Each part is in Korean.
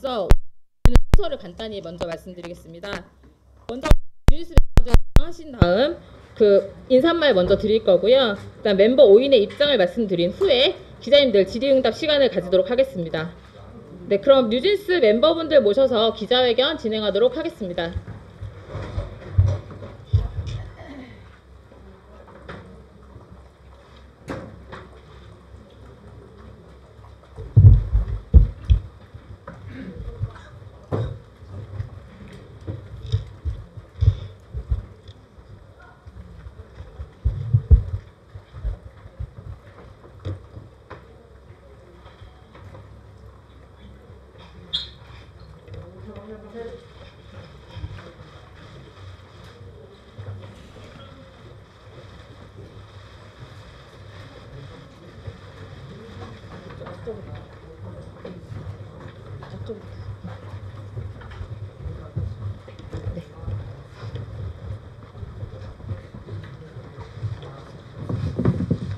앞서 순서를 간단히 먼저 말씀드리겠습니다. 먼저 뉴스 멤버들 하신 다음 인사말 먼저 드릴 거고요. 그다음 멤버 5인의 입장을 말씀드린 후에 기자님들 질의응답 시간을 가지도록 하겠습니다. 네, 그럼 뉴진스 멤버분들 모셔서 기자회견 진행하도록 하겠습니다.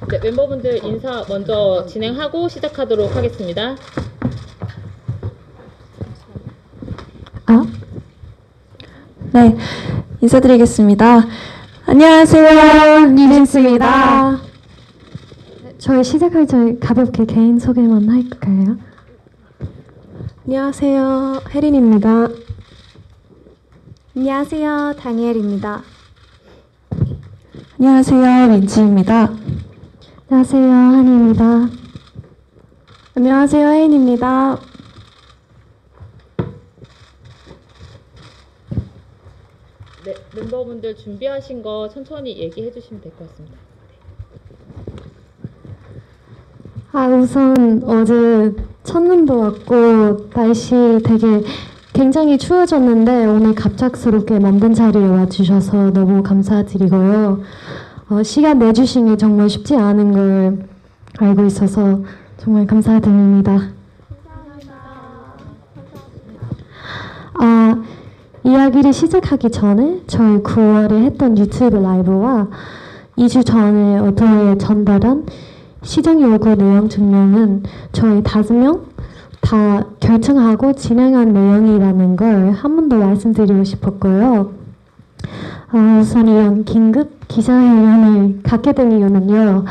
네, 멤버분들 인사 먼저 진행하고 시작하도록 하겠습니다. 네, 인사드리겠습니다. 안녕하세요, 뉴진스입니다. 저희 시작하기 전에 가볍게 개인 소개만 할까요? 안녕하세요, 혜린입니다. 안녕하세요, 다니엘입니다. 안녕하세요, 민지입니다. 안녕하세요, 한이입니다. 안녕하세요, 혜인입니다. 네, 멤버분들 준비하신 거 천천히 얘기해 주시면 될 것 같습니다. 우선 어제 첫눈도 왔고 날씨 되게 굉장히 추워졌는데 오늘 갑작스럽게 만든 자리에 와주셔서 너무 감사드리고요. 시간 내주신 게 정말 쉽지 않은 걸 알고 있어서 정말 감사드립니다. 이야기를 시작하기 전에 저희 9월에 했던 유튜브 라이브와 2주 전에 어토에 전달한 시정 요구 내용 증명은 저희 5명 다 결정하고 진행한 내용이라는 걸 한 번 더 말씀드리고 싶었고요. 우선 이런 긴급 기자회견을 갖게 된 이유는요.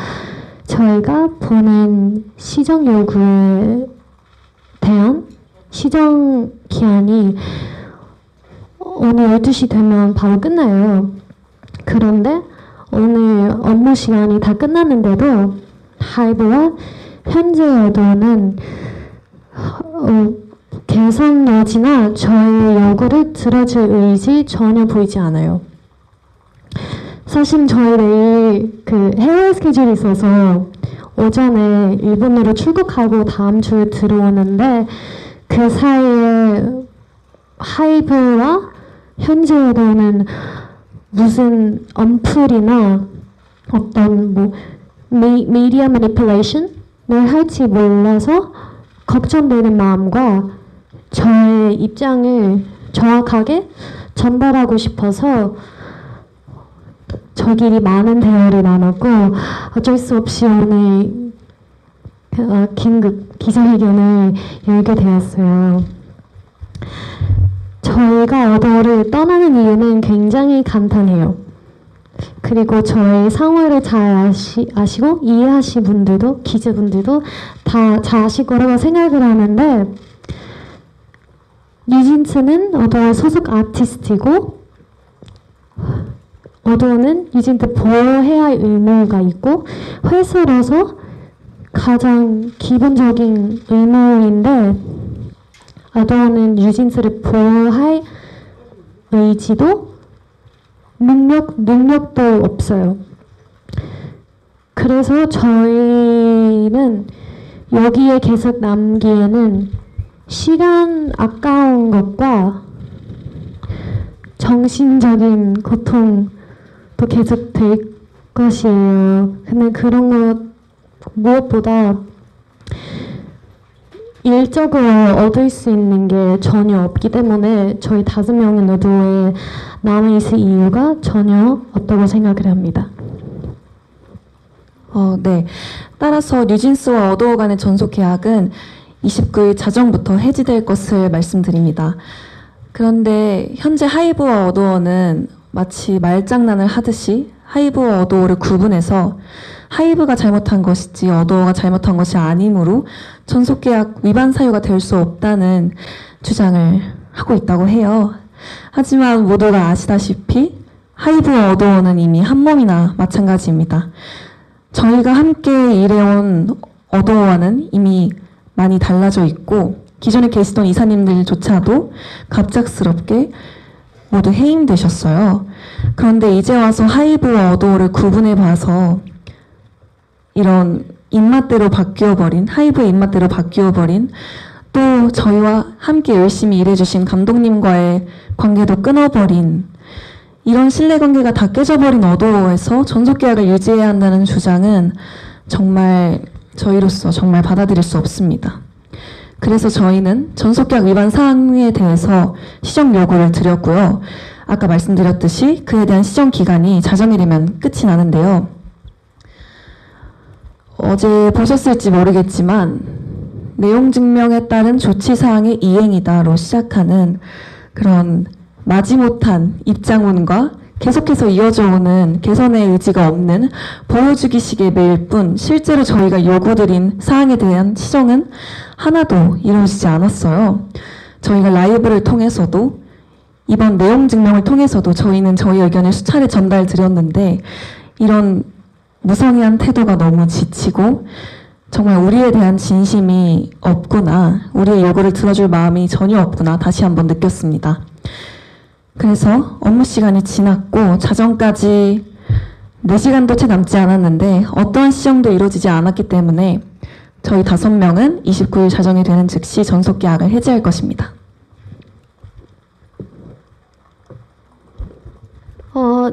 저희가 보낸 시정 요구에 대한 시정 기한이 오늘 12시 되면 바로 끝나요. 그런데 오늘 업무 시간이 다 끝났는데도 하이브와 현재 여도는 개선 여지나 저희 요구를 들어줄 의지 전혀 보이지 않아요. 사실 저희 내일 해외 스케줄이 있어서 오전에 일본으로 출국하고 다음 주에 들어오는데 그 사이에 하이브와 현재 여도는 무슨 언플이나 어떤 미디어 매니플레이션을 할지 몰라서 걱정되는 마음과 저의 입장을 정확하게 전달하고 싶어서 저끼리 많은 대화를 나눴고 어쩔 수 없이 오늘 긴급 기자회견을 열게 되었어요. 저희가 어도를 떠나는 이유는 굉장히 간단해요. 그리고 저의 상황을 잘 아시고 이해하신 분들도 기자분들도 다 잘 아실 거라고 생각을 하는데 뉴진스는 어도의 소속 아티스트이고 어도는 뉴진스 보호해야 할 의무가 있고 회사로서 가장 기본적인 의무인데 어도는 뉴진스를 보호할 의지도 능력도 없어요. 그래서 저희는 여기에 계속 남기에는 시간 아까운 것과 정신적인 고통도 계속 될 것이에요. 근데 그런 것 무엇보다 일적으로 얻을 수 있는 게 전혀 없기 때문에 저희 5명의 노조에 남아있을 이유가 전혀 없다고 생각을 합니다. 네. 따라서 뉴진스와 어도어 간의 전속 계약은 29일 자정부터 해지될 것을 말씀드립니다. 그런데 현재 하이브와 어도어는 마치 말장난을 하듯이 하이브와 어도어를 구분해서 하이브가 잘못한 것이지 어도어가 잘못한 것이 아니므로 전속계약 위반 사유가 될 수 없다는 주장을 하고 있다고 해요. 하지만 모두가 아시다시피 하이브와 어도어는 이미 한 몸이나 마찬가지입니다. 저희가 함께 일해온 어도어와는 이미 많이 달라져 있고 기존에 계시던 이사님들조차도 갑작스럽게 모두 해임되셨어요. 그런데 이제 와서 하이브와 어도어를 구분해 봐서 이런 입맛대로 바뀌어버린, 하이브의 입맛대로 바뀌어버린, 또 저희와 함께 열심히 일해주신 감독님과의 관계도 끊어버린, 이런 신뢰관계가 다 깨져버린 어도어에서 전속계약을 유지해야 한다는 주장은 정말 저희로서 정말 받아들일 수 없습니다. 그래서 저희는 전속계약 위반 사항에 대해서 시정 요구를 드렸고요. 아까 말씀드렸듯이 그에 대한 시정 기간이 자정일이면 끝이 나는데요. 어제 보셨을지 모르겠지만 내용 증명에 따른 조치 사항의 이행이다로 시작하는 그런 마지못한 입장문과 계속해서 이어져 오는 개선의 의지가 없는 보여주기식의 메일 뿐 실제로 저희가 요구드린 사항에 대한 시정은 하나도 이루어지지 않았어요. 저희가 라이브를 통해서도 이번 내용 증명을 통해서도 저희는 저희 의견을 수차례 전달드렸는데 이런 무성의한 태도가 너무 지치고 정말 우리에 대한 진심이 없구나, 우리의 요구를 들어줄 마음이 전혀 없구나 다시 한번 느꼈습니다. 그래서 업무 시간이 지났고 자정까지 4시간도 채 남지 않았는데 어떠한 시정도 이루어지지 않았기 때문에 저희 5명은 29일 자정이 되는 즉시 전속계약을 해지할 것입니다.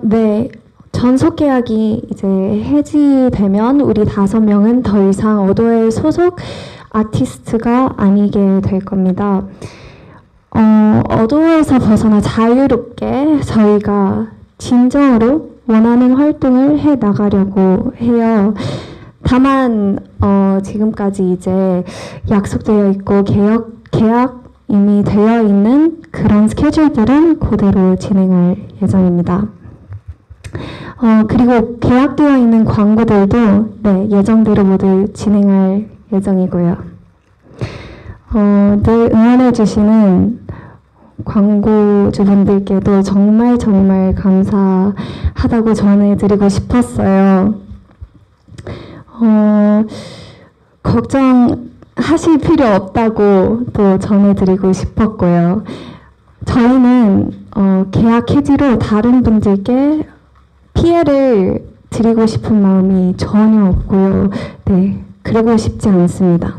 네. 전속계약이 이제 해지되면 우리 5명은 더 이상 어도어의 소속 아티스트가 아니게 될 겁니다. 어도어에서 벗어나 자유롭게 저희가 진정으로 원하는 활동을 해 나가려고 해요. 다만 지금까지 이제 약속되어 있고 계약 이미 되어 있는 그런 스케줄들은 그대로 진행할 예정입니다. 그리고 계약되어 있는 광고들도 네, 예정대로 모두 진행할 예정이고요. 늘 응원해주시는 광고주분들께도 정말 정말 감사하다고 전해드리고 싶었어요. 걱정하실 필요 없다고 또 전해드리고 싶었고요. 저희는 계약 해지로 다른 분들께 피해를 드리고 싶은 마음이 전혀 없고요. 네, 그러고 싶지 않습니다.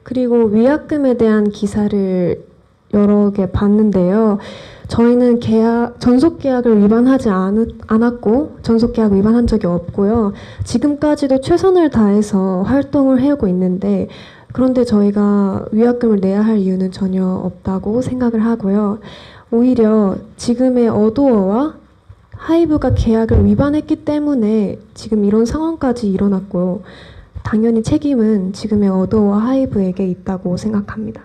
그리고 위약금에 대한 기사를 여러 개 봤는데요. 저희는 전속계약을 위반하지 않았고 전속계약 위반한 적이 없고요. 지금까지도 최선을 다해서 활동을 해오고 있는데 그런데 저희가 위약금을 내야 할 이유는 전혀 없다고 생각을 하고요. 오히려 지금의 어도어와 하이브가 계약을 위반했기 때문에 지금 이런 상황까지 일어났고 당연히 책임은 지금의 어도어와 하이브에게 있다고 생각합니다.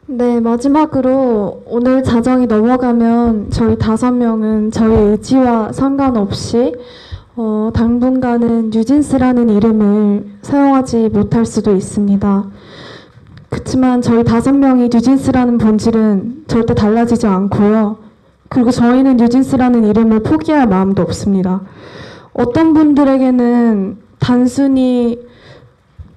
네, 마지막으로 오늘 자정이 넘어가면 저희 5명은 저희 의지와 상관없이 당분간은 뉴진스라는 이름을 사용하지 못할 수도 있습니다. 그렇지만 저희 5명이 뉴진스라는 본질은 절대 달라지지 않고요. 그리고 저희는 뉴진스라는 이름을 포기할 마음도 없습니다. 어떤 분들에게는 단순히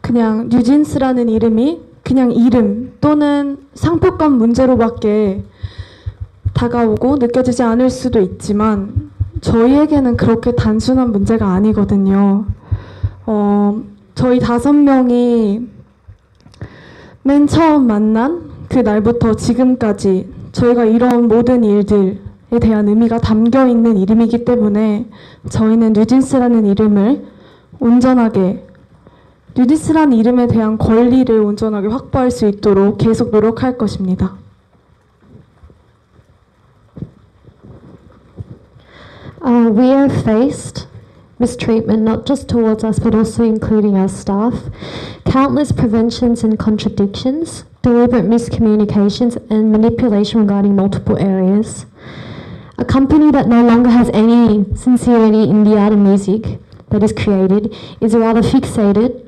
그냥 뉴진스라는 이름이 그냥 이름 또는 상표권 문제로밖에 다가오고 느껴지지 않을 수도 있지만 저희에게는 그렇게 단순한 문제가 아니거든요. 저희 5명이 맨 처음 만난 그 날부터 지금까지 저희가 이런 모든 일들에 대한 의미가 담겨 있는 이름이기 때문에 저희는 뉴진스라는 이름을 온전하게 뉴진스라는 이름에 대한 권리를 온전하게 확보할 수 있도록 계속 노력할 것입니다. We are faced mistreatment, not just towards us, but also including our staff, countless preventions and contradictions, deliberate miscommunications, and manipulation regarding multiple areas. A company that no longer has any sincerity in the art of music that is created is rather fixated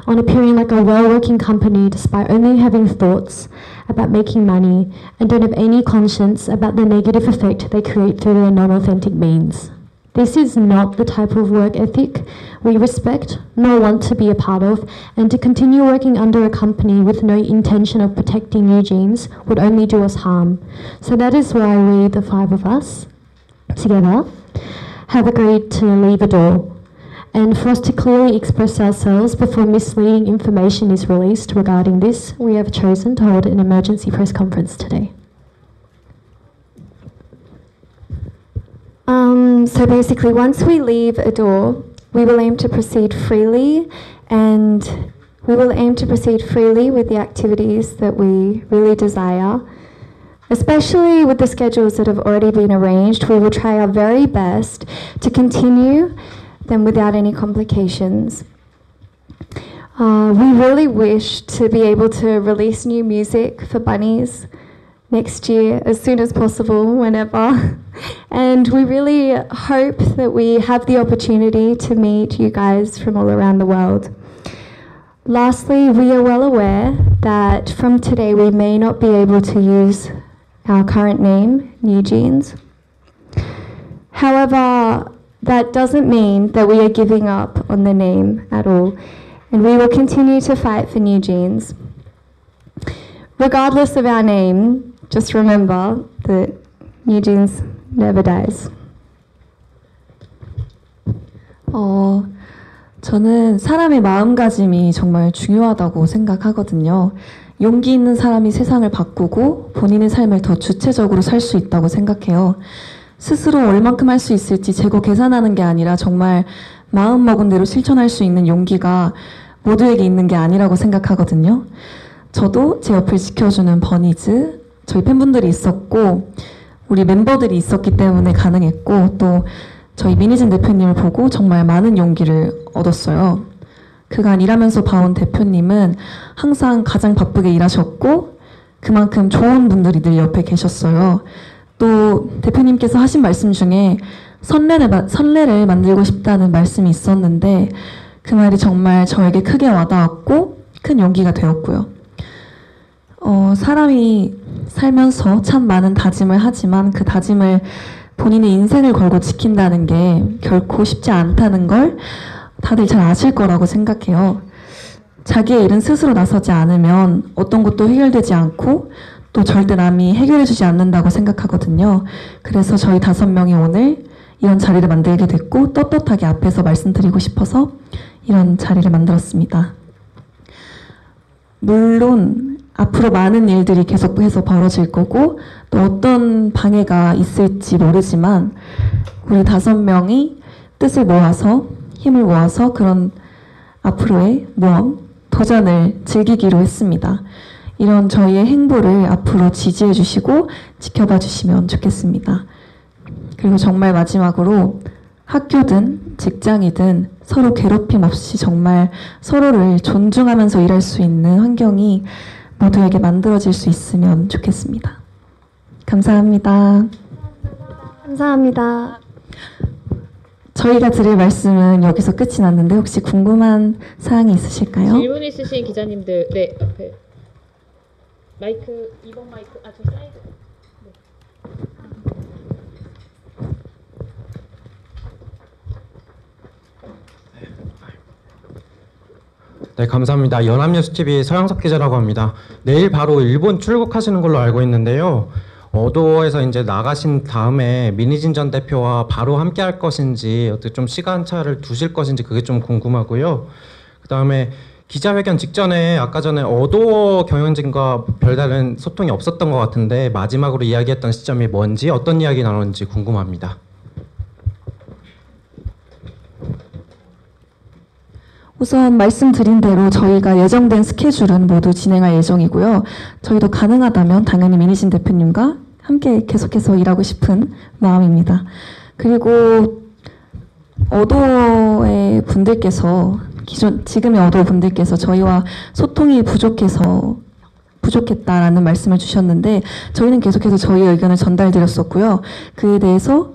on appearing like a well-working company despite only having thoughts about making money and don't have any conscience about the negative effect they create through their non-authentic means. This is not the type of work ethic we respect nor want to be a part of, and to continue working under a company with no intention of protecting New Jeans would only do us harm. So that is why we, the 5 of us, together, have agreed to leave Adore, and for us to clearly express ourselves before misleading information is released regarding this, we have chosen to hold an emergency press conference today. So basically, once we leave Adore, we will aim to proceed freely, and we will aim to proceed freely with the activities that we really desire. Especially with the schedules that have already been arranged, we will try our very best to continue them without any complications. We really wish to be able to release new music for Bunnies next year as soon as possible, whenever. And we really hope that we have the opportunity to meet you guys from all around the world. Lastly, we are well aware that from today we may not be able to use our current name, New Jeans. However, that doesn't mean that we are giving up on the name at all, and we will continue to fight for New Jeans. Regardless of our name, just remember that New Jeans never dies. 저는 사람의 마음가짐이 정말 중요하다고 생각하거든요. 용기 있는 사람이 세상을 바꾸고 본인의 삶을 더 주체적으로 살 수 있다고 생각해요. 스스로 얼만큼 할 수 있을지 재고 계산하는 게 아니라 정말 마음먹은 대로 실천할 수 있는 용기가 모두에게 있는 게 아니라고 생각하거든요. 저도 제 옆을 지켜주는 버니즈, 저희 팬분들이 있었고 우리 멤버들이 있었기 때문에 가능했고, 또 저희 미니진 대표님을 보고 정말 많은 용기를 얻었어요. 그간 일하면서 봐온 대표님은 항상 가장 바쁘게 일하셨고 그만큼 좋은 분들이 늘 옆에 계셨어요. 또 대표님께서 하신 말씀 중에 선례를 만들고 싶다는 말씀이 있었는데 그 말이 정말 저에게 크게 와닿았고 큰 용기가 되었고요. 사람이 살면서 참 많은 다짐을 하지만 그 다짐을 본인의 인생을 걸고 지킨다는 게 결코 쉽지 않다는 걸 다들 잘 아실 거라고 생각해요. 자기의 일은 스스로 나서지 않으면 어떤 것도 해결되지 않고 또 절대 남이 해결해주지 않는다고 생각하거든요. 그래서 저희 5명이 오늘 이런 자리를 만들게 됐고 떳떳하게 앞에서 말씀드리고 싶어서 이런 자리를 만들었습니다. 물론 앞으로 많은 일들이 계속해서 벌어질 거고 또 어떤 방해가 있을지 모르지만 우리 5명이 뜻을 모아서 힘을 모아서 그런 앞으로의 모험, 도전을 즐기기로 했습니다. 이런 저희의 행보를 앞으로 지지해 주시고 지켜봐 주시면 좋겠습니다. 그리고 정말 마지막으로 학교든 직장이든 서로 괴롭힘 없이 정말 서로를 존중하면서 일할 수 있는 환경이 모두에게 만들어질 수 있으면 좋겠습니다. 감사합니다. 감사합니다. 저희가 드릴 말씀은 여기서 끝이 났는데 혹시 궁금한 사항이 있으실까요? 질문 있으신 기자님들, 네, 옆에 마이크, 2번 마이크, 저 사이드. 네, 감사합니다. 연합뉴스TV 서양석 기자라고 합니다. 내일 바로 일본 출국하시는 걸로 알고 있는데요. 어도어에서 이제 나가신 다음에 미니진 전 대표와 바로 함께 할 것인지 어떻게 좀 시간차를 두실 것인지 그게 좀 궁금하고요. 그 다음에 기자회견 직전에 아까 전에 어도어 경영진과 별다른 소통이 없었던 것 같은데 마지막으로 이야기했던 시점이 뭔지 어떤 이야기 나눴는지 궁금합니다. 우선 말씀드린 대로 저희가 예정된 스케줄은 모두 진행할 예정이고요. 저희도 가능하다면 당연히 미니진 대표님과 함께 계속해서 일하고 싶은 마음입니다. 그리고 어도어의 분들께서 지금의 어도어 분들께서 저희와 소통이 부족했다라는 말씀을 주셨는데 저희는 계속해서 저희의 의견을 전달드렸었고요. 그에 대해서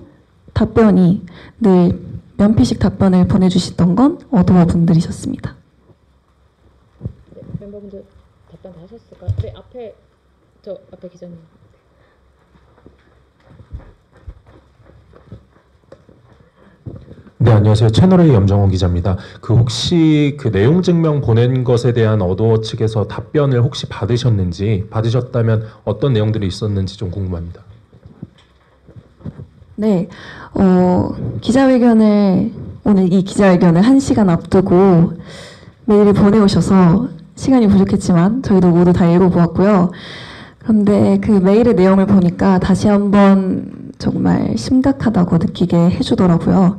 답변이 늘 면피식 답변을 보내주시던 건 어도어 분들이셨습니다. 네, 멤버분들 답변 다 하셨을까요? 네, 앞에 기자님. 네, 안녕하세요. 채널A 염정호 기자입니다. 혹시 그 내용 증명 보낸 것에 대한 어도어 측에서 답변을 혹시 받으셨다면 어떤 내용들이 있었는지 좀 궁금합니다. 네, 오늘 이 기자회견을 1시간 앞두고 메일을 보내오셔서 시간이 부족했지만 저희도 모두 다 읽어보았고요. 그런데 그 메일의 내용을 보니까 다시 한번 정말 심각하다고 느끼게 해주더라고요.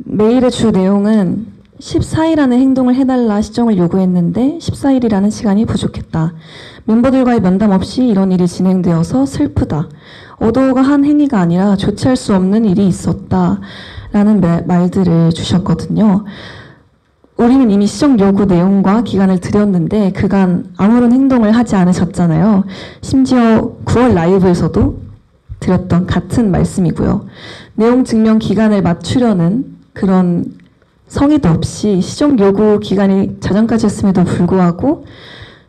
메일의 주 내용은 14일안에 행동을 해달라 시정을 요구했는데 14일이라는 시간이 부족했다. 멤버들과의 면담 없이 이런 일이 진행되어서 슬프다. 어도어가 한 행위가 아니라 조치할 수 없는 일이 있었다. 라는 말들을 주셨거든요. 우리는 이미 시정 요구 내용과 기간을 드렸는데 그간 아무런 행동을 하지 않으셨잖아요. 심지어 9월 라이브에서도 드렸던 같은 말씀이고요. 내용 증명 기간을 맞추려는 그런 성의도 없이 시정 요구 기간이 자정까지 했음에도 불구하고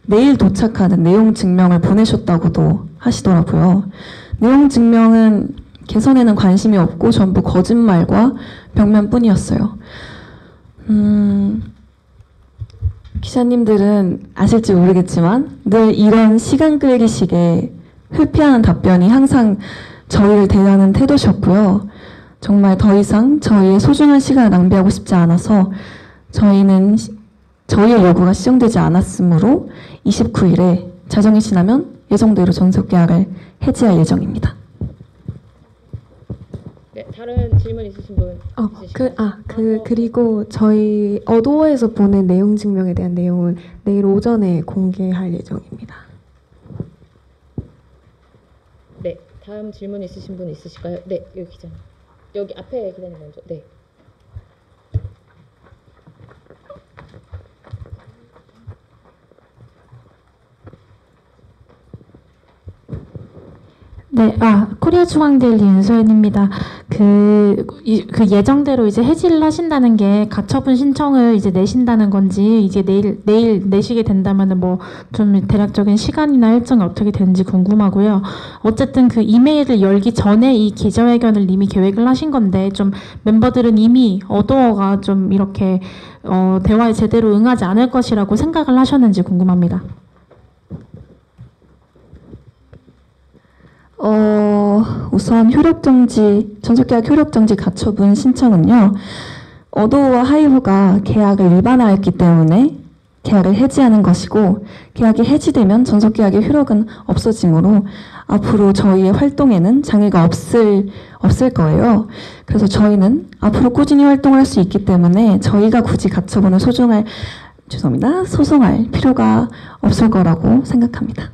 내일 도착하는 내용 증명을 보내셨다고도 하시더라고요. 내용 증명은 개선에는 관심이 없고 전부 거짓말과 벽면뿐이었어요. 기자님들은 아실지 모르겠지만 늘 이런 시간 끌기식의 회피하는 답변이 항상 저희를 대하는 태도셨고요. 정말 더 이상 저희의 소중한 시간을 낭비하고 싶지 않아서 저희의 요구가 시정되지 않았으므로 29일에 자정이 지나면 예정대로 전속 계약을 해지할 예정입니다. 네, 다른 질문 있으신 분 있으신가요? 그리고 저희 어도어에서 보낸 내용 증명에 대한 내용은 내일 오전에 공개할 예정입니다. 네, 다음 질문 있으신 분 있으실까요? 네, 여기 기자님. 여기 앞에 기자님 먼저. 네. 네, 코리아 중앙데일리 윤소연입니다. 그 예정대로 이제 해지를 하신다는 게 가처분 신청을 이제 내신다는 건지 이제 내일 내시게 된다면은 뭐 좀 대략적인 시간이나 일정이 어떻게 되는지 궁금하고요. 어쨌든 그 이메일을 열기 전에 이 기자회견을 이미 계획을 하신 건데 좀 멤버들은 이미 어도어가 좀 이렇게 대화에 제대로 응하지 않을 것이라고 생각을 하셨는지 궁금합니다. 우선 전속계약 효력정지 가처분 신청은요. 어도어와 하이브가 계약을 위반하였기 때문에 계약을 해지하는 것이고 계약이 해지되면 전속계약의 효력은 없어지므로 앞으로 저희의 활동에는 장애가 없을 거예요. 그래서 저희는 앞으로 꾸준히 활동할 수 있기 때문에 저희가 굳이 가처분을 소송할 필요가 없을 거라고 생각합니다.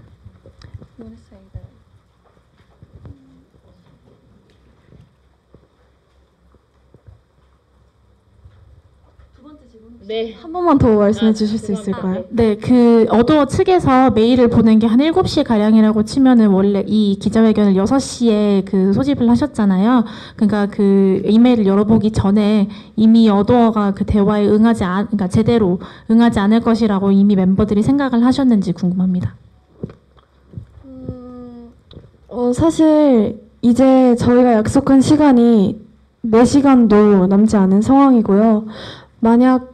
네. 한 번만 더 말씀해 주실 수 있을까요? 네, 그 어도어 측에서 메일을 보낸 게 한 7시 가량이라고 치면은 원래 이 기자회견을 6시에 그 소집을 하셨잖아요. 그러니까 그 이메일을 열어보기 전에 이미 어도어가 그 대화에 그러니까 제대로 응하지 않을 것이라고 이미 멤버들이 생각을 하셨는지 궁금합니다. 사실 이제 저희가 약속한 시간이 4시간도 남지 않은 상황이고요. 만약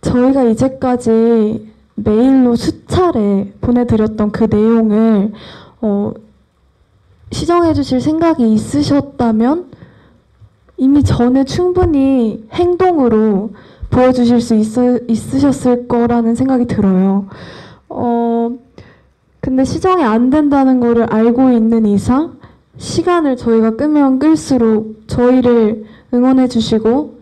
저희가 이제까지 메일로 수차례 보내드렸던 그 내용을 시정해 주실 생각이 있으셨다면 이미 전에 충분히 행동으로 보여주실 수 있으셨을 거라는 생각이 들어요. 근데 시정이 안 된다는 거를 알고 있는 이상 시간을 저희가 끄면 끌수록 저희를 응원해 주시고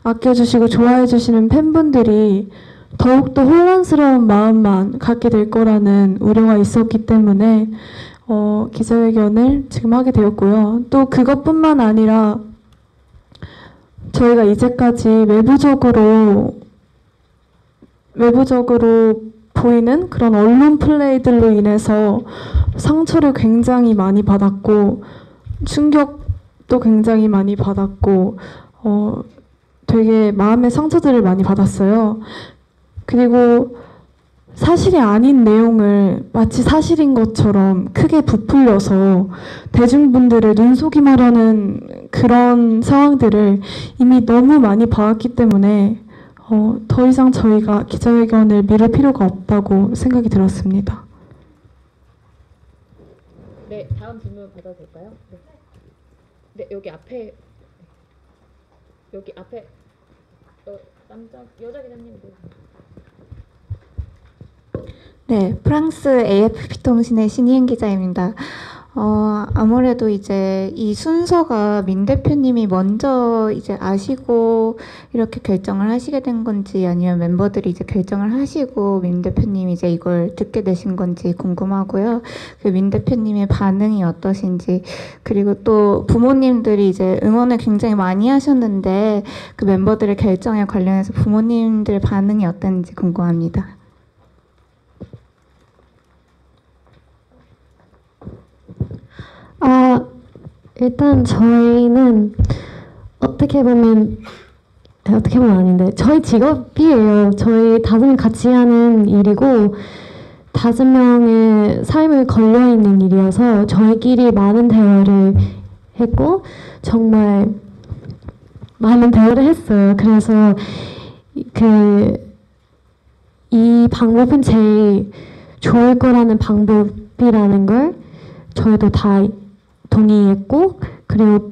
아껴주시고 좋아해 주시는 팬분들이 더욱더 혼란스러운 마음만 갖게 될 거라는 우려가 있었기 때문에 기자회견을 지금 하게 되었고요. 또 그것뿐만 아니라 저희가 이제까지 외부적으로 보이는 그런 언론 플레이들로 인해서 상처를 굉장히 많이 받았고 충격도 굉장히 많이 받았고 되게 마음의 상처들을 많이 받았어요. 그리고 사실이 아닌 내용을 마치 사실인 것처럼 크게 부풀려서 대중분들을 눈속임하려는 그런 상황들을 이미 너무 많이 봐왔기 때문에 더 이상 저희가 기자회견을 미룰 필요가 없다고 생각이 들었습니다. 네, 다음 질문 받아도 될까요? 네, 네 여기 앞에 여자 기자님. 네, 프랑스 AFP 통신의 신희은 기자입니다. 아무래도 이제 이 순서가 민 대표님이 먼저 이제 아시고 이렇게 결정을 하시게 된 건지 아니면 멤버들이 이제 결정을 하시고 민 대표님이 이제 이걸 듣게 되신 건지 궁금하고요. 그 민 대표님의 반응이 어떠신지, 그리고 또 부모님들이 이제 응원을 굉장히 많이 하셨는데 그 멤버들의 결정에 관련해서 부모님들 반응이 어땠는지 궁금합니다. 일단 저희는 어떻게 보면 아닌데 저희 직업이에요. 저희 5명 같이 하는 일이고 5명의 삶을 걸려있는 일이어서 저희끼리 많은 대화를 했고 정말 많은 대화를 했어요. 그래서 이 방법은 제일 좋을 거라는 방법이라는 걸 저희도 다 동의했고, 그리고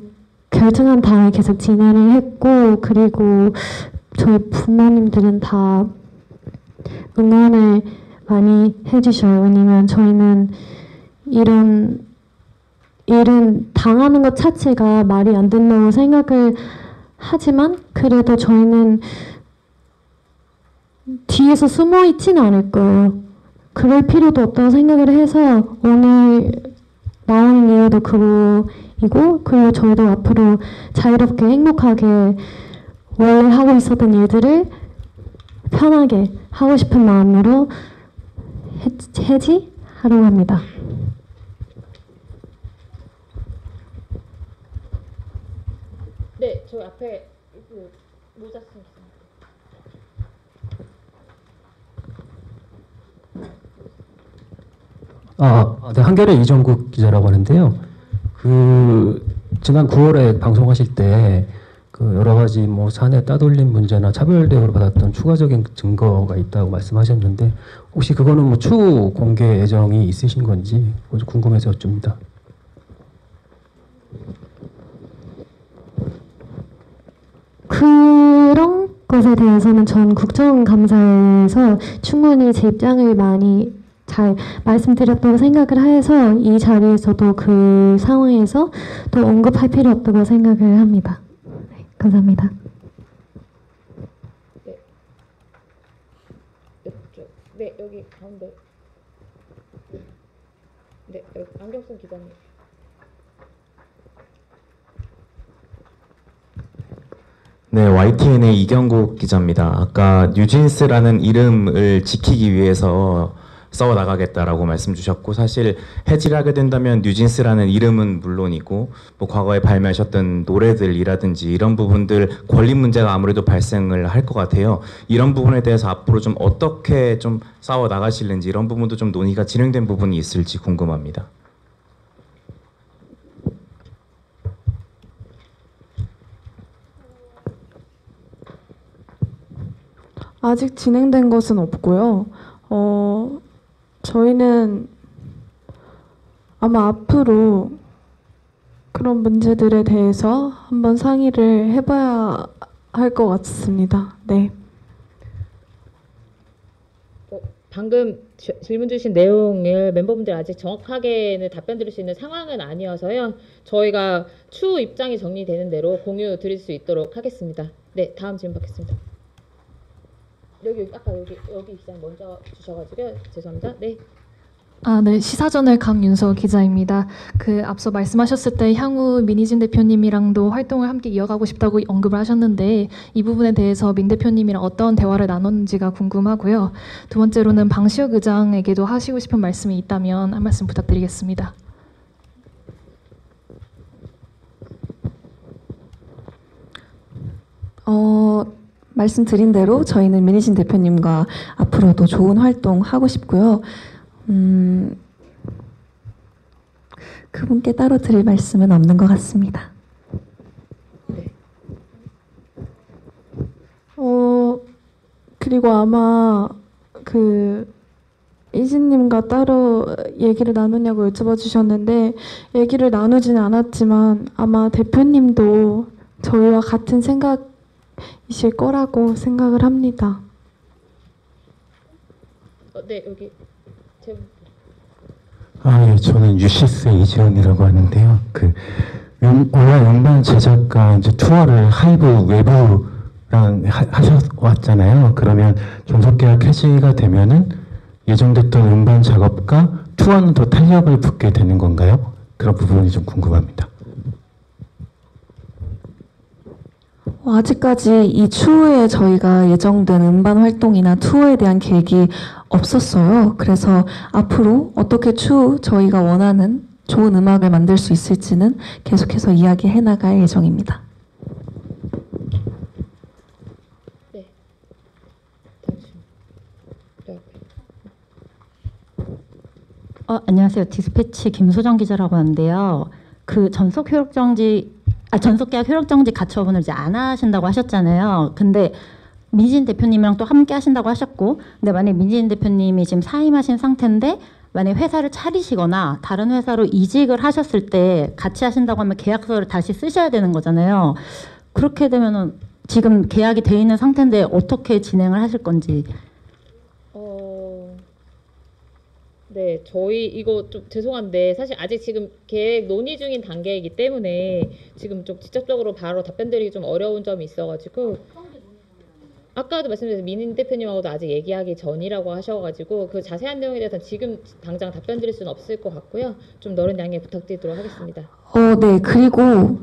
결정한 다음에 계속 진행을 했고, 그리고 저희 부모님들은 다 응원을 많이 해주셔요. 왜냐면 저희는 이런 일은 당하는 것 자체가 말이 안 된다고 생각을 하지만 그래도 저희는 뒤에서 숨어 있지는 않을 거예요. 그럴 필요도 없다고 생각을 해서 오늘 나오는 이유도 그거이고, 그리고 저희도 앞으로 자유롭게 행복하게 원래 하고 있었던 일들을 편하게 하고 싶은 마음으로 해지하려고 합니다. 네, 저 앞에 그 모자 쓴 기자. 네, 한겨레 이정국 기자라고 하는데요. 지난 9월에 방송하실 때 여러 가지 사내 따돌림 문제나 차별 대우를 받았던 추가적인 증거가 있다고 말씀하셨는데 혹시 그거는 추후 공개 예정이 있으신 건지 궁금해서 여쭙니다. 그런 것에 대해서는 전 국정감사에서 충분히 제 입장을 많이 잘 말씀드렸다고 생각을 해서 이 자리에서도 그 상황에서 더 언급할 필요 없다고 생각을 합니다. 네, 감사합니다. 네, 여기 가운데. 네, 여기 안경 쓴 기자님. 네, YTN의 이경국 기자입니다. 아까 뉴진스라는 이름을 지키기 위해서 싸워 나가겠다라고 말씀 주셨고, 사실 해지를 하게 된다면 뉴진스라는 이름은 물론이고 과거에 발매하셨던 노래들이라든지 이런 부분들 권리 문제가 아무래도 발생을 할 것 같아요. 이런 부분에 대해서 앞으로 좀 어떻게 좀 싸워 나가실는지 이런 부분도 좀 논의가 진행된 부분이 있을지 궁금합니다. 아직 진행된 것은 없고요. 저희는 아마 앞으로 그런 문제들에 대해서 한번 상의를 해봐야 할 것 같습니다. 네. 방금 질문 주신 내용을 멤버분들 아직 정확하게는 답변 드릴 수 있는 상황은 아니어서요. 저희가 추후 입장이 정리되는 대로 공유 드릴 수 있도록 하겠습니다. 네, 다음 질문 받겠습니다. 아까 여기 기자님 먼저 주셔가지고 죄송합니다. 네. 네, 시사저널 강윤서 기자입니다. 앞서 말씀하셨을 때 향후 민희진 대표님이랑도 활동을 함께 이어가고 싶다고 언급을 하셨는데 이 부분에 대해서 민 대표님이랑 어떤 대화를 나눴는지가 궁금하고요. 두 번째로는 방시혁 의장에게도 하시고 싶은 말씀이 있다면 한 말씀 부탁드리겠습니다. 말씀드린 대로 저희는 민희진 대표님과 앞으로도 좋은 활동 하고 싶고요. 그분께 따로 드릴 말씀은 없는 것 같습니다. 그리고 아마 이진님과 따로 얘기를 나누냐고 여쭤봐 주셨는데 얘기를 나누지는 않았지만 아마 대표님도 저희와 같은 생각이실 거라고 생각을 합니다. 네, 여기 예, 저는 유시스의 이지원이라고 하는데요. 올해 음반 제작과 이제 투어를 하이브 외부랑 하셔왔잖아요. 그러면 종속계약 해지가 되면은 예정됐던 음반 작업과 투어는 더 탄력을 붙게 되는 건가요? 그런 부분이 좀 궁금합니다. 아직까지 이 추후에 저희가 예정된 음반 활동이나 투어에 대한 계획이 없었어요. 그래서 앞으로 어떻게 추후 저희가 원하는 좋은 음악을 만들 수 있을지는 계속해서 이야기해 나갈 예정입니다. 네. 안녕하세요. 디스패치 김소정 기자라고 하는데요. 전속계약 효력정지 가처분을 이제 안 하신다고 하셨잖아요. 근데 민희진 대표님이랑 또 함께 하신다고 하셨고, 근데 만약 민희진 대표님이 지금 사임하신 상태인데 만약 회사를 차리시거나 다른 회사로 이직을 하셨을 때 같이 하신다고 하면 계약서를 다시 쓰셔야 되는 거잖아요. 그렇게 되면은 지금 계약이 돼 있는 상태인데 어떻게 진행을 하실 건지. 네, 저희 이거 좀 죄송한데 사실 아직 지금 계획 논의 중인 단계이기 때문에 지금 좀 직접적으로 바로 답변 드리기 좀 어려운 점이 있어가지고 아까도 말씀드린 민희 대표님하고도 아직 얘기하기 전이라고 하셔가지고 그 자세한 내용에 대해서는 지금 당장 답변 드릴 수는 없을 것 같고요. 좀 너른 양해 부탁드리도록 하겠습니다. 네, 그리고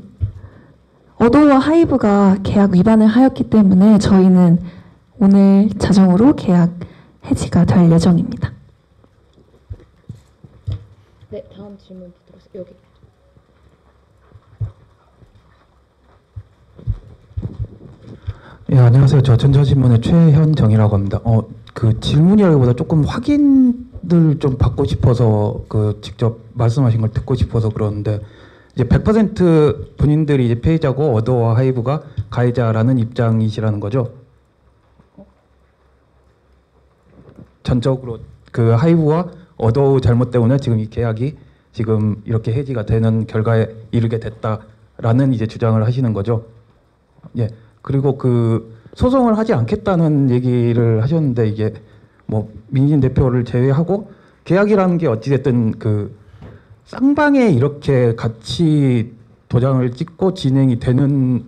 어도와 하이브가 계약 위반을 하였기 때문에 저희는 오늘 자정으로 계약 해지가 될 예정입니다. 네, 다음 질문 부탁드립니다. 여기. 예, 안녕하세요. 저 전자신문의 최현정이라고 합니다. 질문이라기보다 조금 확인을 좀 받고 싶어서 직접 말씀하신 걸 듣고 싶어서 그러는데 이제 100% 본인들이 이제 피해자고 어도와 하이브가 가해자라는 입장이시라는 거죠? 전적으로 하이브와 어도우 잘못 때문에 지금 이 계약이 지금 이렇게 해지가 되는 결과에 이르게 됐다라는 이제 주장을 하시는 거죠. 예. 그리고 소송을 하지 않겠다는 얘기를 하셨는데 이게 뭐 민희진 대표를 제외하고 계약이라는 게 어찌됐든 쌍방에 이렇게 같이 도장을 찍고 진행이 되는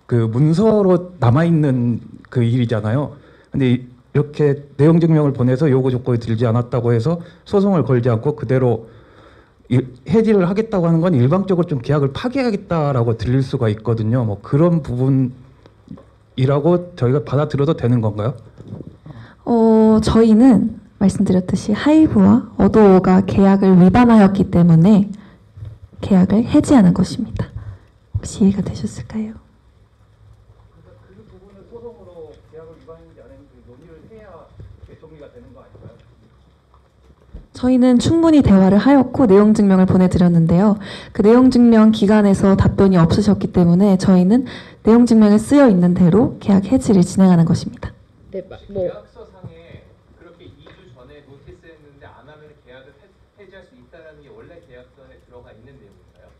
문서로 남아있는 일이잖아요. 근데 이렇게 내용 증명을 보내서 요구 조건이 들지 않았다고 해서 소송을 걸지 않고 그대로 해지를 하겠다고 하는 건 일방적으로 좀 계약을 파기하겠다라고 들릴 수가 있거든요. 뭐 그런 부분이라고 저희가 받아들여도 되는 건가요? 저희는 말씀드렸듯이 하이브와 어도어가 계약을 위반하였기 때문에 계약을 해지하는 것입니다. 혹시 이해가 되셨을까요? 저희는 충분히 대화를 하였고 내용 증명을 보내드렸는데요. 그 내용 증명 기간에서 답변이 없으셨기 때문에 저희는 내용 증명에 쓰여 있는 대로 계약 해지를 진행하는 것입니다. 네, 계약서상에 그렇게 2주 전에 노티스했는데 안 하면 계약을 해지할 수 있다는 게 원래 계약서 안에 들어가 있는 내용인가요?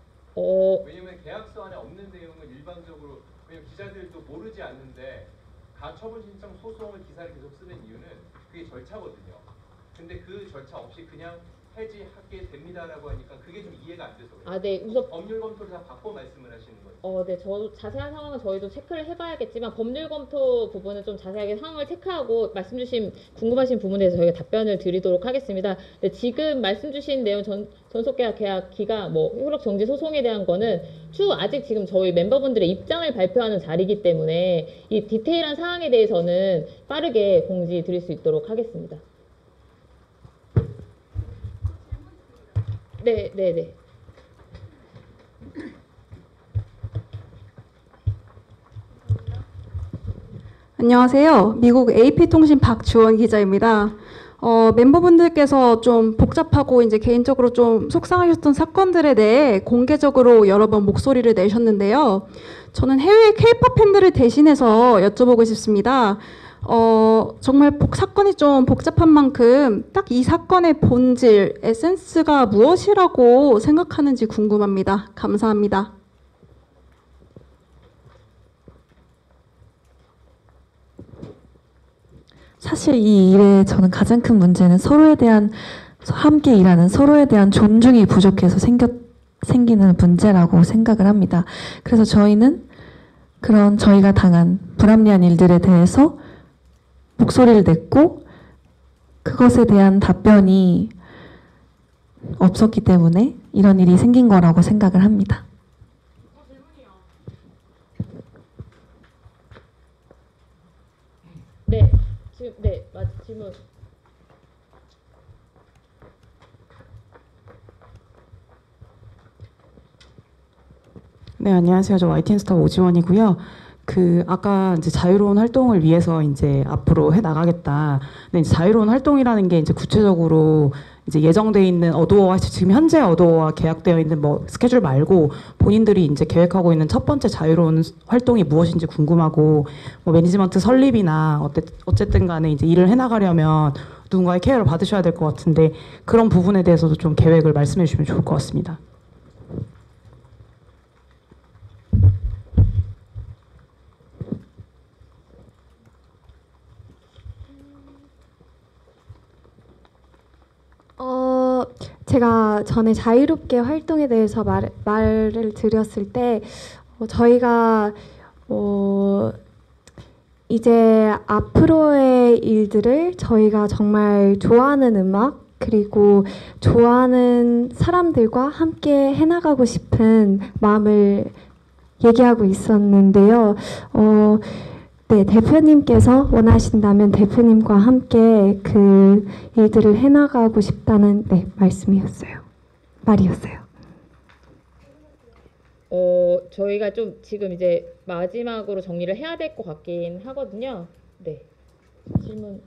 왜냐면 계약서 안에 없는 내용은 일반적으로 왜냐면 기자들도 모르지 않는데 가처분 신청 소송을 기사를 계속 쓰는 이유는 그게 절차거든요. 근데 그 절차 없이 그냥 해지하게 됩니다라고 하니까 그게 좀 이해가 안 돼서 그래요. 아, 네. 우선 법률 검토를 다 받고 말씀을 하시는 거예요. 네. 저 자세한 상황은 저희도 체크를 해봐야겠지만 법률 검토 부분은 좀 자세하게 상황을 체크하고 말씀 주신 궁금하신 부분에 대해서 저희가 답변을 드리도록 하겠습니다. 네, 지금 말씀 주신 내용 전속계약 기가 뭐 효력 정지 소송에 대한 거는 추후 아직 지금 저희 멤버분들의 입장을 발표하는 자리이기 때문에 이 디테일한 사항에 대해서는 빠르게 공지 드릴 수 있도록 하겠습니다. 네. 안녕하세요. 미국 AP통신 박주원 기자입니다. 멤버분들께서 좀 복잡하고 이제 개인적으로 좀 속상하셨던 사건들에 대해 공개적으로 여러 번 목소리를 내셨는데요. 저는 해외 K-pop 팬들을 대신해서 여쭤보고 싶습니다. 정말 사건이 좀 복잡한 만큼 딱 이 사건의 본질, 에센스가 무엇이라고 생각하는지 궁금합니다. 감사합니다. 사실 이 일에 저는 가장 큰 문제는 함께 일하는 서로에 대한 존중이 부족해서 생기는 문제라고 생각을 합니다. 그래서 저희는 그런 저희가 당한 불합리한 일들에 대해서 목소리를 냈고 그것에 대한 답변이 없었기 때문에 이런 일이 생긴 거라고 생각을 합니다. 네. 질문. 네, 안녕하세요. 저 YTN스타 오지원이고요. 아까 이제 자유로운 활동을 위해서 이제 앞으로 해 나가겠다. 근데 이제 자유로운 활동이라는 게 이제 구체적으로 이제 예정돼 있는 어도어와 지금 현재 어도어와 계약되어 있는 뭐 스케줄 말고 본인들이 이제 계획하고 있는 첫 번째 자유로운 활동이 무엇인지 궁금하고 뭐 매니지먼트 설립이나 어쨌든 간에 이제 일을 해 나가려면 누군가의 케어를 받으셔야 될 것 같은데 그런 부분에 대해서도 좀 계획을 말씀해 주시면 좋을 것 같습니다. 제가 전에 자유롭게 활동에 대해서 말을 드렸을 때 저희가 이제 앞으로의 일들을 저희가 정말 좋아하는 음악 그리고 좋아하는 사람들과 함께 해나가고 싶은 마음을 얘기하고 있었는데요. 네, 대표님께서 원하신다면 대표님과 함께 그 일들을 해나가고 싶다는 말이었어요. 저희가 좀 지금 이제 마지막으로 정리를 해야 될 것 같긴 하거든요. 네. 질문.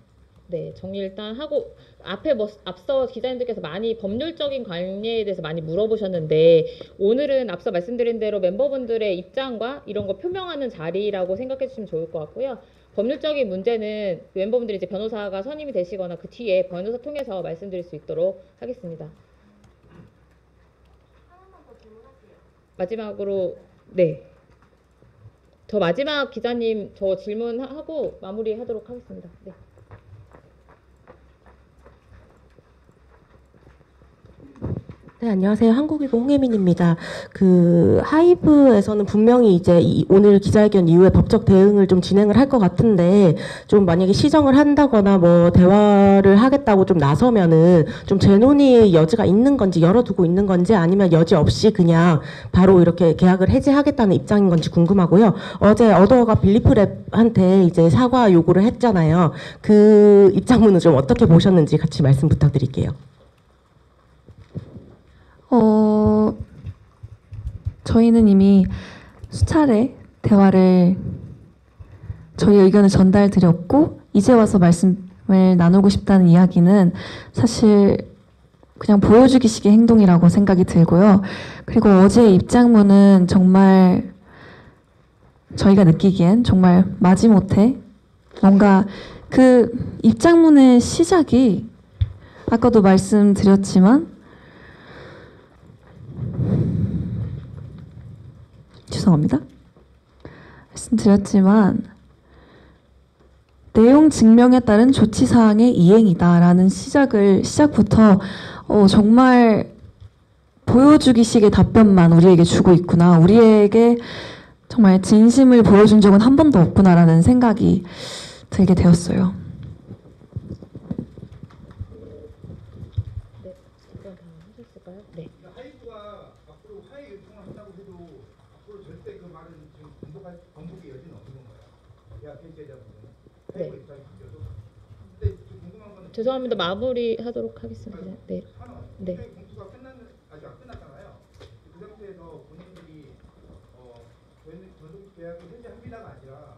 네, 정리 일단 하고 앞서 기자님들께서 많이 법률적인 관계에 대해서 많이 물어보셨는데 오늘은 앞서 말씀드린 대로 멤버분들의 입장과 이런 거 표명하는 자리라고 생각해 주시면 좋을 것 같고요. 법률적인 문제는 멤버분들이 이제 변호사가 선임이 되시거나 그 뒤에 변호사 통해서 말씀드릴 수 있도록 하겠습니다. 마지막으로 저 마지막 기자님 저 질문하고 마무리하도록 하겠습니다. 네. 네, 안녕하세요. 한국일보 홍혜민입니다. 하이브에서는 분명히 이제 오늘 기자회견 이후에 법적 대응을 좀 진행을 할 것 같은데, 좀 만약에 시정을 한다거나 뭐 대화를 하겠다고 좀 나서면은 좀 재논의 여지가 있는 건지, 열어두고 있는 건지, 아니면 여지 없이 그냥 바로 이렇게 계약을 해지하겠다는 입장인 건지 궁금하고요. 어제 어도어가 빌리프랩한테 이제 사과 요구를 했잖아요. 그 입장문은 좀 어떻게 보셨는지 같이 말씀 부탁드릴게요. 저희는 이미 수차례 대화를 저희 의견을 전달드렸고 이제 와서 말씀을 나누고 싶다는 이야기는 사실 그냥 보여주기식의 행동이라고 생각이 들고요. 그리고 어제의 입장문은 정말 저희가 느끼기엔 정말 마지못해 뭔가 그 입장문의 시작이 아까도 말씀드렸지만 죄송합니다. 말씀드렸지만 내용 증명에 따른 조치 사항의 이행이다라는 시작부터 정말 보여주기식의 답변만 우리에게 주고 있구나. 우리에게 정말 진심을 보여준 적은 한 번도 없구나라는 생각이 들게 되었어요. 네. 하이브가 앞으로 화해 요청을 한다고 해도 앞으로 절대 그 말은 지금 번복의 여지는 없는 건가요? 대학 폐지자분은 하이브 입장이 바뀌어도. 근데 좀 궁금한 건 죄송합니다. 마무리하도록 하겠습니다. 네. 네. 공수가 아직 안 끝났잖아요. 그 상태에서 본인들이 전속 계약을 해지합니다가 아니라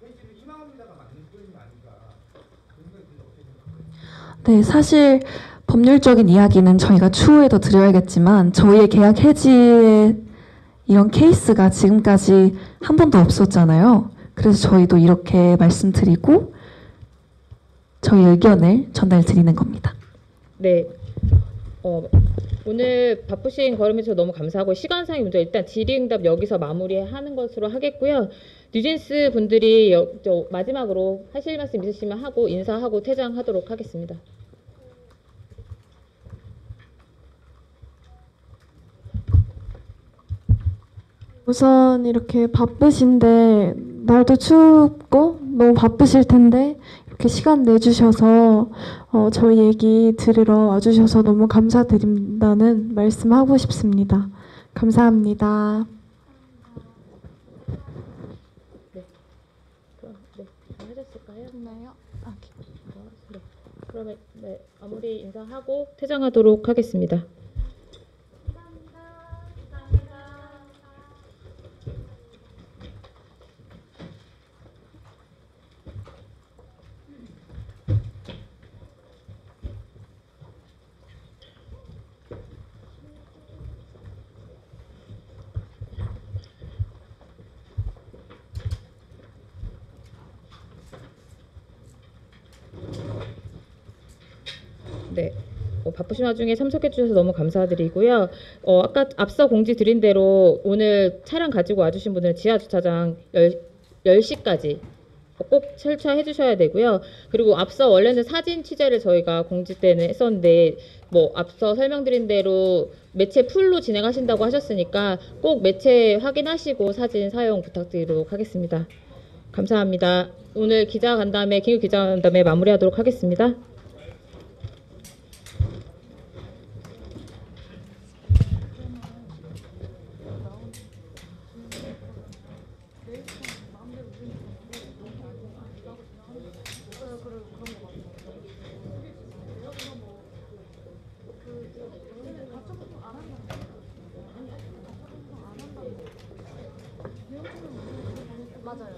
해지를 희망합니다가 맞는 표현이 아닌가 그 생각이 드는데 어떻게 생각하세요? 네, 사실 법률적인 이야기는 저희가 추후에 더 드려야겠지만 저희의 계약 해지의 이런 케이스가 지금까지 한 번도 없었잖아요. 그래서 저희도 이렇게 말씀드리고 저희 의견을 전달드리는 겁니다. 네. 오늘 바쁘신 걸음에서 너무 감사하고 시간상의 문제 일단 질의응답 여기서 마무리하는 것으로 하겠고요. 뉴진스 분들이 마지막으로 하실 말씀 있으시면 하고 인사하고 퇴장하도록 하겠습니다. 우선 이렇게 바쁘신데 날도 춥고 너무 바쁘실 텐데 이렇게 시간 내주셔서 저희 얘기 들으러 와주셔서 너무 감사드린다는 말씀하고 싶습니다. 감사합니다. 하셨을까요? 네. 그러면 마무리 인사하고 퇴장하도록 하겠습니다. 네. 바쁘신 와중에 참석해 주셔서 너무 감사드리고요. 아까 앞서 공지 드린 대로 오늘 차량 가지고 와주신 분들은 지하 주차장 10시까지 꼭 철저해 주셔야 되고요. 그리고 앞서 원래는 사진 취재를 저희가 공지 때는 했었는데 앞서 설명드린 대로 매체 풀로 진행하신다고 하셨으니까 꼭 매체 확인하시고 사진 사용 부탁드리도록 하겠습니다. 감사합니다. 오늘 기자간담회, 긴급 기자간담회 마무리하도록 하겠습니다. 맞아요.